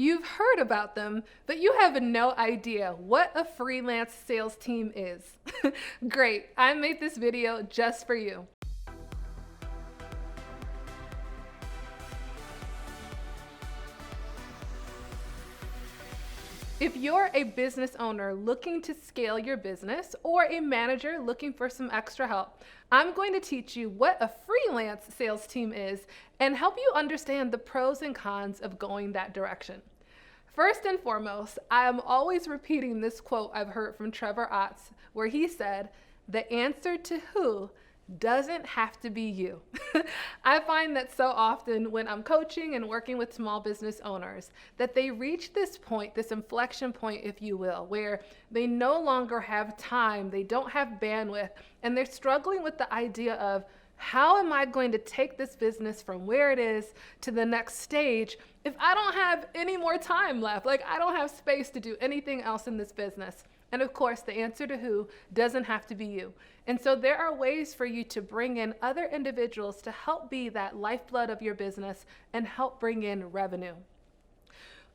You've heard about them, but you have no idea what a freelance sales team is. Great, I made this video just for you. If you're a business owner looking to scale your business or a manager looking for some extra help, I'm going to teach you what a freelance sales team is and help you understand the pros and cons of going that direction. First and foremost, I am always repeating this quote I've heard from Trevor Otts, where he said, "The answer to who doesn't have to be you." I find that so often when I'm coaching and working with small business owners, that they reach this point, this inflection point, if you will, where they no longer have time, they don't have bandwidth, and they're struggling with the idea of, how am I going to take this business from where it is to the next stage if I don't have any more time left? Like, I don't have space to do anything else in this business. And of course, the answer to who doesn't have to be you. And so there are ways for you to bring in other individuals to help be that lifeblood of your business and help bring in revenue.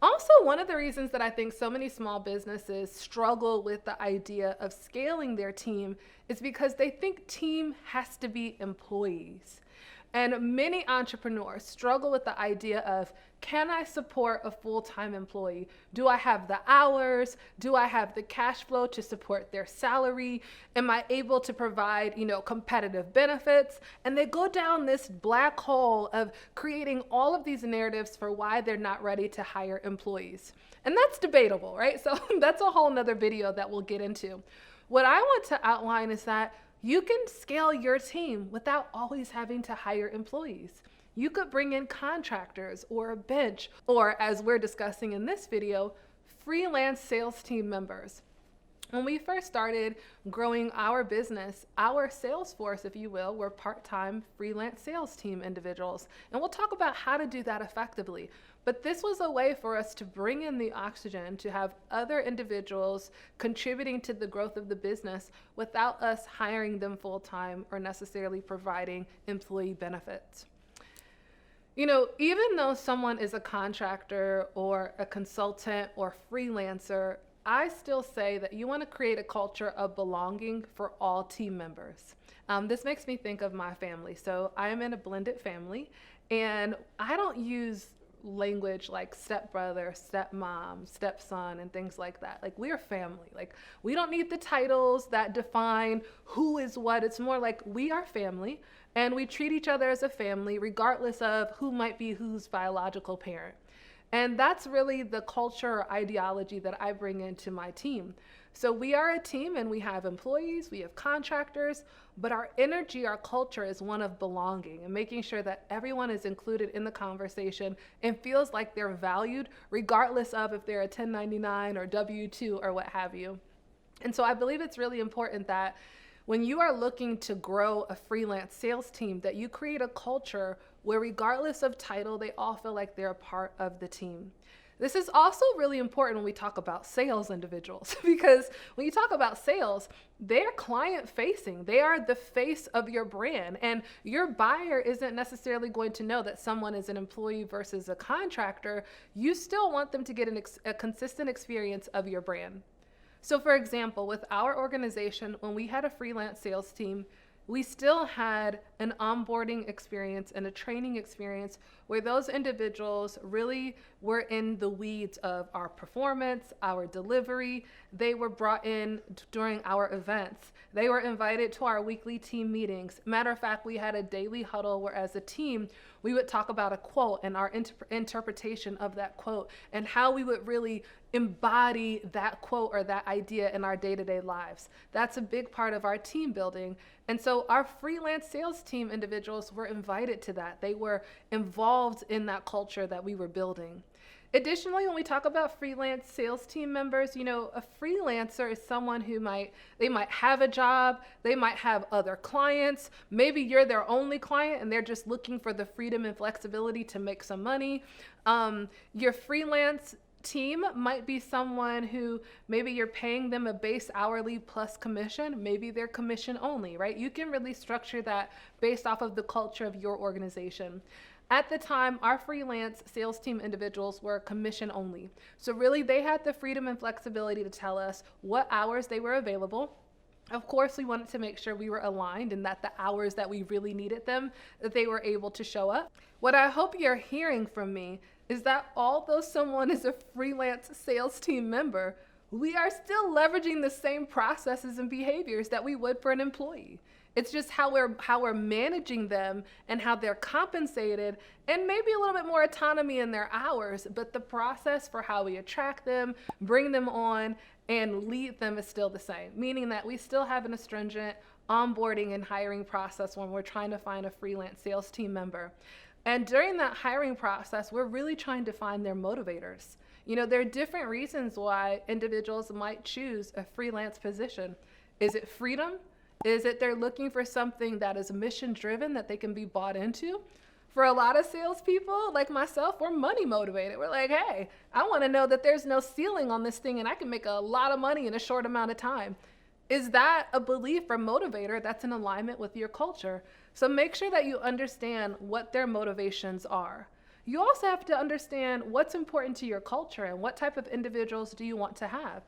Also, one of the reasons that I think so many small businesses struggle with the idea of scaling their team is because they think team has to be employees. And many entrepreneurs struggle with the idea of, can I support a full-time employee? Do I have the hours? Do I have the cash flow to support their salary? Am I able to provide, competitive benefits? And they go down this black hole of creating all of these narratives for why they're not ready to hire employees. And that's debatable, right? So that's a whole nother video that we'll get into. What I want to outline is that you can scale your team without always having to hire employees. You could bring in contractors or a bench, or as we're discussing in this video, freelance sales team members. When we first started growing our business, our sales force, if you will, were part-time freelance sales team individuals. And we'll talk about how to do that effectively. But this was a way for us to bring in the oxygen, to have other individuals contributing to the growth of the business without us hiring them full-time or necessarily providing employee benefits. Even though someone is a contractor or a consultant or freelancer, I still say that you want to create a culture of belonging for all team members. This makes me think of my family. So I am in a blended family, and I don't use language like stepbrother, stepmom, stepson, and things like that. Like, we're family. Like, we don't need the titles that define who is what. It's more like we are family, and we treat each other as a family regardless of who might be whose biological parent. And that's really the culture or ideology that I bring into my team. So we are a team, and we have employees, we have contractors, but our energy, our culture is one of belonging and making sure that everyone is included in the conversation and feels like they're valued regardless of if they're a 1099 or W-2 or what have you. And so I believe it's really important that when you are looking to grow a freelance sales team, that you create a culture where regardless of title, they all feel like they're a part of the team. This is also really important when we talk about sales individuals, because when you talk about sales, they're client facing. They are the face of your brand, and your buyer isn't necessarily going to know that someone is an employee versus a contractor. You still want them to get a consistent experience of your brand. So for example, with our organization, when we had a freelance sales team, we still had an onboarding experience and a training experience where those individuals really were in the weeds of our performance, our delivery. They were brought in during our events. They were invited to our weekly team meetings. Matter of fact, we had a daily huddle where as a team, we would talk about a quote and our interpretation of that quote and how we would really embody that quote or that idea in our day-to-day lives. That's a big part of our team building. And so our freelance sales team individuals were invited to that. They were involved in that culture that we were building. Additionally, when we talk about freelance sales team members, a freelancer is someone who might have a job, they might have other clients, maybe you're their only client and they're just looking for the freedom and flexibility to make some money. Your freelance team might be someone who maybe you're paying them a base hourly plus commission, maybe they're commission only, right? You can really structure that based off of the culture of your organization. At the time, our freelance sales team individuals were commission only. So really they had the freedom and flexibility to tell us what hours they were available. Of course, we wanted to make sure we were aligned and that the hours that we really needed them, that they were able to show up. What I hope you're hearing from me is that although someone is a freelance sales team member, we are still leveraging the same processes and behaviors that we would for an employee. It's just how we're managing them and how they're compensated, and maybe a little bit more autonomy in their hours, but the process for how we attract them, bring them on, and lead them is still the same, meaning that we still have an astringent onboarding and hiring process when we're trying to find a freelance sales team member. And during that hiring process, we're really trying to find their motivators. You know, there are different reasons why individuals might choose a freelance position. Is it freedom? Is it they're looking for something that is mission driven that they can be bought into? For a lot of salespeople, like myself, we're money motivated. We're like, hey, I want to know that there's no ceiling on this thing and I can make a lot of money in a short amount of time. Is that a belief or motivator that's in alignment with your culture? So make sure that you understand what their motivations are. You also have to understand what's important to your culture and what type of individuals do you want to have.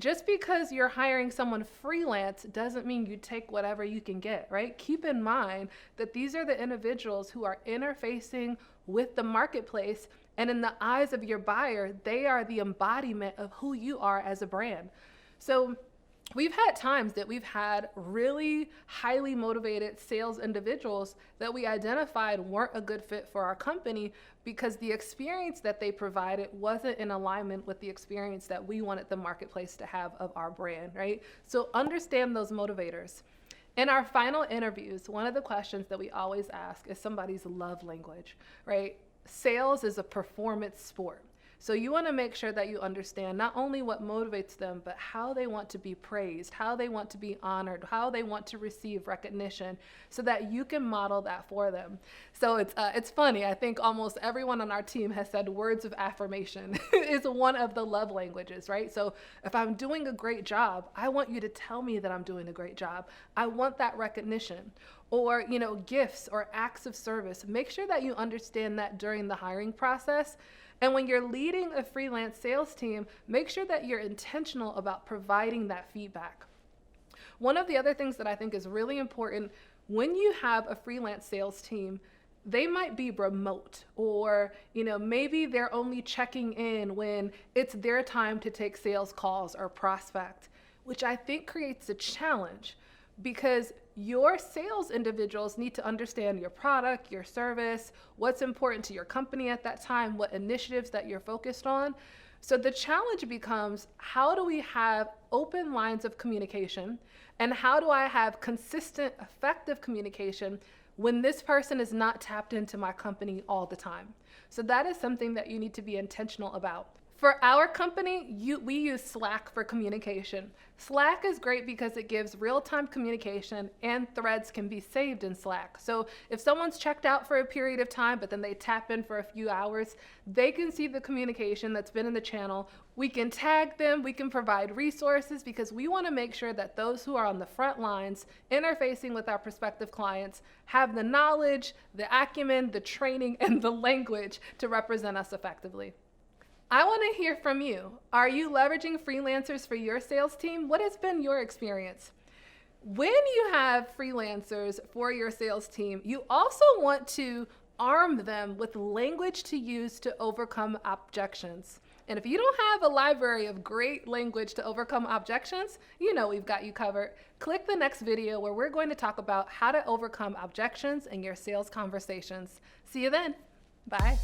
Just because you're hiring someone freelance doesn't mean you take whatever you can get, right? Keep in mind that these are the individuals who are interfacing with the marketplace, and in the eyes of your buyer, they are the embodiment of who you are as a brand. So we've had times that we've had really highly motivated sales individuals that we identified weren't a good fit for our company because the experience that they provided wasn't in alignment with the experience that we wanted the marketplace to have of our brand, right? So understand those motivators. In our final interviews, one of the questions that we always ask is somebody's love language, right? Sales is a performance sport. So you want to make sure that you understand not only what motivates them, but how they want to be praised, how they want to be honored, how they want to receive recognition, so that you can model that for them. So it's funny. I think almost everyone on our team has said words of affirmation is one of the love languages, right? So if I'm doing a great job, I want you to tell me that I'm doing a great job. I want that recognition. Or, you know, gifts or acts of service. Make sure that you understand that during the hiring process. And when you're leading a freelance sales team, make sure that you're intentional about providing that feedback. One of the other things that I think is really important when you have a freelance sales team, they might be remote, or, you know, maybe they're only checking in when it's their time to take sales calls or prospect, which I think creates a challenge because your sales individuals need to understand your product, your service, what's important to your company at that time, what initiatives that you're focused on. So the challenge becomes, how do we have open lines of communication? And how do I have consistent, effective communication when this person is not tapped into my company all the time? So that is something that you need to be intentional about. For our company, we use Slack for communication. Slack is great because it gives real-time communication and threads can be saved in Slack. So if someone's checked out for a period of time, but then they tap in for a few hours, they can see the communication that's been in the channel. We can tag them, we can provide resources because we want to make sure that those who are on the front lines interfacing with our prospective clients have the knowledge, the acumen, the training, and the language to represent us effectively. I want to hear from you. Are you leveraging freelancers for your sales team? What has been your experience? When you have freelancers for your sales team, you also want to arm them with language to use to overcome objections. And if you don't have a library of great language to overcome objections, you know we've got you covered. Click the next video where we're going to talk about how to overcome objections in your sales conversations. See you then. Bye.